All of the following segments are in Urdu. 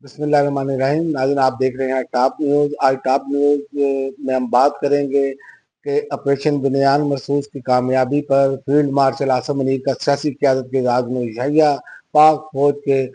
بسم اللہ الرحمن الرحیم. ناظرین آپ دیکھ رہے ہیں ٹاپ نیوز. آج ٹاپ نیوز میں ہم بات کریں گے کہ آپریشن بنیان مرصوص کی کامیابی پر فیلڈ مارشل عاصم منیر کا سیاسی قیادت کے راز میں شہیہ پاک فوج کے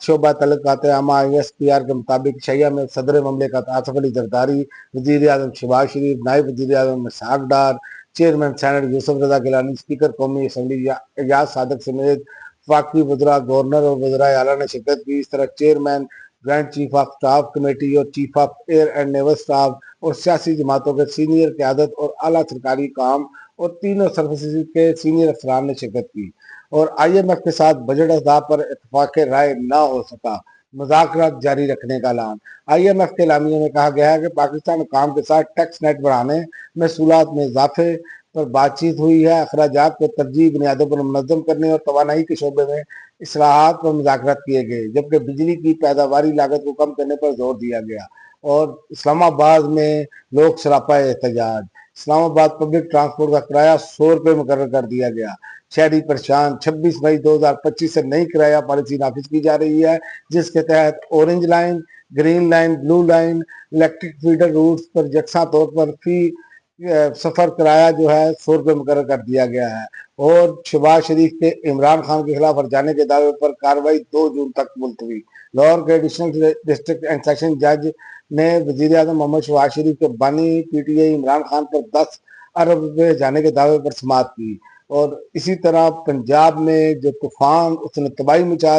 شعبہ تعلقات عامہ ISPR کے مطابق شہیہ میں صدر مملکت آصف علی زرداری، وزیر اعظم شہباز شریف، نائب وزیر اعظم اسحاق ڈار، چیئرمین سینٹ یوسف رضا گیلانی، اسپیکر قومی اسمبلی اعجاز صادق سمیت وفاقی وزراء، گورنر اور وزرائے اعلیٰ نے شرکت کی. اس طرح chairman, grand chief of staff committee اور chief of air and naval staff اور سیاسی جماعتوں کے سینئر قیادت اور اعلیٰ سرکاری کام اور تینوں سروسز کے سینئر افسران نے شرکت کی اور IMF کے ساتھ بجٹ اہداف پر اتفاق رائے نہ ہو سکا. مذاکرات جاری رکھنے کا اعلان. IMF کے اعلامیے میں کہا گیا ہے کہ پاکستان حکام کے ساتھ ٹیکس نیٹ بڑھانے، محصولات میں اضافے پر بات چیت ہوئی ہے. اخراجات کو ترجیحی بنیادوں پر منظم کرنے اور توانائی کے شعبے میں اصلاحات پر مذاکرات کیے گئے، جبکہ بجلی کی پیداواری لاگت کو کم کرنے پر زور دیا گیا. اور اسلام آباد میں لوگ سراپا احتجاج. اسلام آباد پبلک ٹرانسپورٹ کا کرایہ 100 روپے مقرر کر دیا گیا. شہری پریشان. 26 مئی 2025 سے نئی کرایہ پالیسی نافذ کی جا رہی ہے، جس کے تحت orange line, green line, blue line, electric feeder routes پر یکساں طور پر فی سفر کرایہ جو ہے 100 روپے مقرر کر دیا گیا ہے. اور شہباز شریف کے عمران خان کے خلاف ہرجانے کے دعوے پر کارروائی 2 جون تک ملتوی. لاہور کے ایڈیشنل ڈسٹرکٹ اینڈ سیشن جج نے وزیر اعظم محمد شہباز شریف کے بانی PTI عمران خان پر 10 ارب روپے جانے کے دعوے پر سماعت کی. اور اسی طرح پنجاب میں جو طوفان اس نے تباہی مچا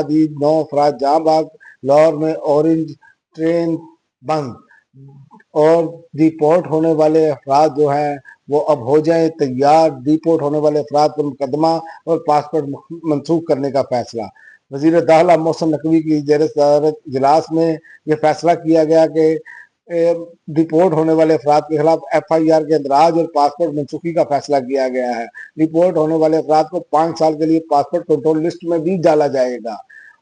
دی، 9 افراد جاں بحق. لاہور میں اورنج ٹرین بند اور ڈیپورٹ ہونے والے افراد جو ہیں وہ اب ہو جائیں تیار. ڈیپورٹ ہونے والے افراد پر مقدمہ اور پاسپورٹ منسوخ کرنے کا فیصلہ. وزیر داخلہ محسن نقوی کی زیر صدارت اجلاس میں یہ فیصلہ کیا گیا کہ ڈیپورٹ ہونے والے افراد کے خلاف FIR کے اندراج اور پاسپورٹ منسوخی کا فیصلہ کیا گیا ہے. ڈیپورٹ ہونے والے افراد کو 5 سال کے لیے پاسپورٹ کنٹرول لسٹ میں بھی ڈالا جائے گا.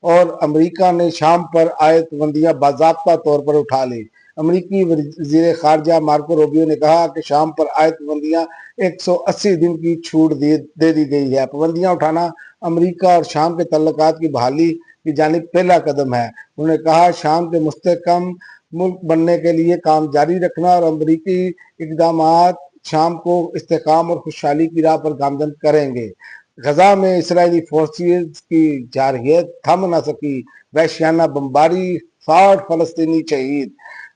اور امریکہ نے شام پر عائد پابندیاں باضابطہ طور پر اٹھا لی. امریکی وزیر خارجہ مارکو روبیو نے کہا کہ شام پر عائد پابندیاں 180 دن کی چھوٹ دے دی گئی ہے. پابندیاں اٹھانا امریکہ اور شام کے تعلقات کی بحالی کی جانب پہلا قدم ہے. انہوں نے کہا شام کے مستحکم ملک بننے کے لیے کام جاری رکھنا اور امریکی اقدامات شام کو استحکام اور خوشحالی کی راہ پر گامزن کریں گے. غزہ میں اسرائیلی فورسز کی جارحیت تھم نہ سکی. وحشیانہ بمباری، 60 فلسطینی شہید.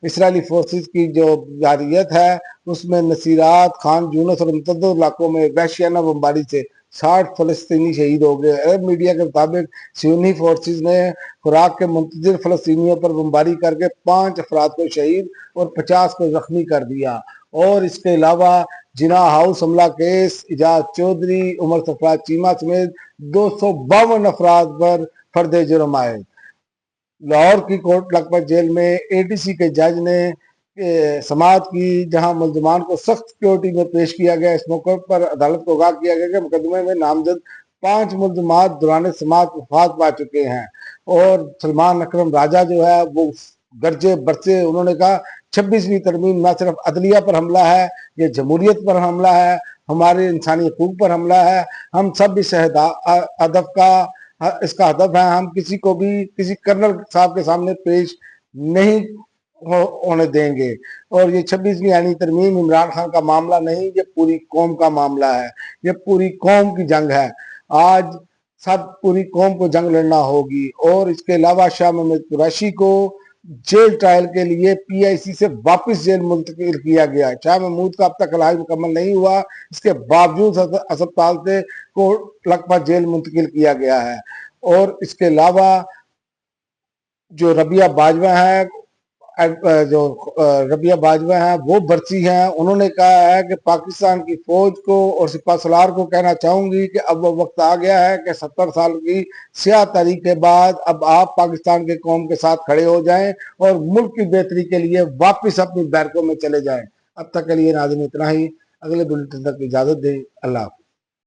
اسرائیلی فورسز کی جو جارحیت ہے اس میں نصیرات، خان یونس اور متعدد علاقوں میں وحشیانہ بمباری سے 60 فلسطینی شہید ہو گئے. عرب میڈیا کے مطابق صہیونی فورسز نے خوراک کے منتظر فلسطینیوں پر بمباری کر کے 5 افراد کو شہید اور 50 کو زخمی کر دیا. اور اس کے علاوہ جناح ہاؤس حملہ کیس اعجاز چودھری، عمر سرفراز چیمہ سمیت 252 افراد پر فرد جرم عائد. لاہور کی کوٹ لکھپت جیل میں ATC کے جج نے سماعت کی، جہاں ملزمان کو سخت سیکیورٹی میں پیش کیا گیا. اس موقع پر عدالت کو آگاہ کیا گیا کہ مقدمے میں نامزد 5 ملزمات دوران سماعت وفات پا چکے ہیں. اور سلمان اکرم راجہ جو ہے وہ گرجے برسے. انہوں نے کہا 26ویں ترمیم نہ صرف عدلیہ پر حملہ ہے، یہ جمہوریت پر حملہ ہے، ہمارے انسانی حقوق پر حملہ ہے. ہم سب اس کا ہدف ہے. ہم کسی کو بھی کسی کرنل صاحب کے سامنے پیش نہیں ہونے دیں گے. اور یہ 26ویں یعنی ترمیم عمران خان کا معاملہ نہیں، یہ پوری قوم کا معاملہ ہے. یہ پوری قوم کی جنگ ہے. آج پوری قوم کو جنگ لڑنا ہوگی. اور اس کے علاوہ شاہ محمود قریشی کو جیل ٹرائل کے لیے PIC سے واپس جیل منتقل کیا گیا. شاہ محمود کا اب تک علاج مکمل نہیں ہوا، اس کے باوجود اسپتال سے لکھپت جیل منتقل کیا گیا ہے. اور اس کے علاوہ جو ربیہ باجوہ ہیں وہ برسی ہیں. انہوں نے کہا ہے کہ پاکستان کی فوج کو اور سپہ سالار کو کہنا چاہوں گی کہ اب وہ وقت آ گیا ہے کہ 70 سال کی سیاہ تاریخ کے بعد اب آپ پاکستان کے قوم کے ساتھ کھڑے ہو جائیں اور ملک کی بہتری کے لیے واپس اپنی بیرکوں میں چلے جائیں. اب تک کے لیے ناظرین اتنا ہی. اگلے بلیٹن تک اجازت دیں. اللہ حافظ.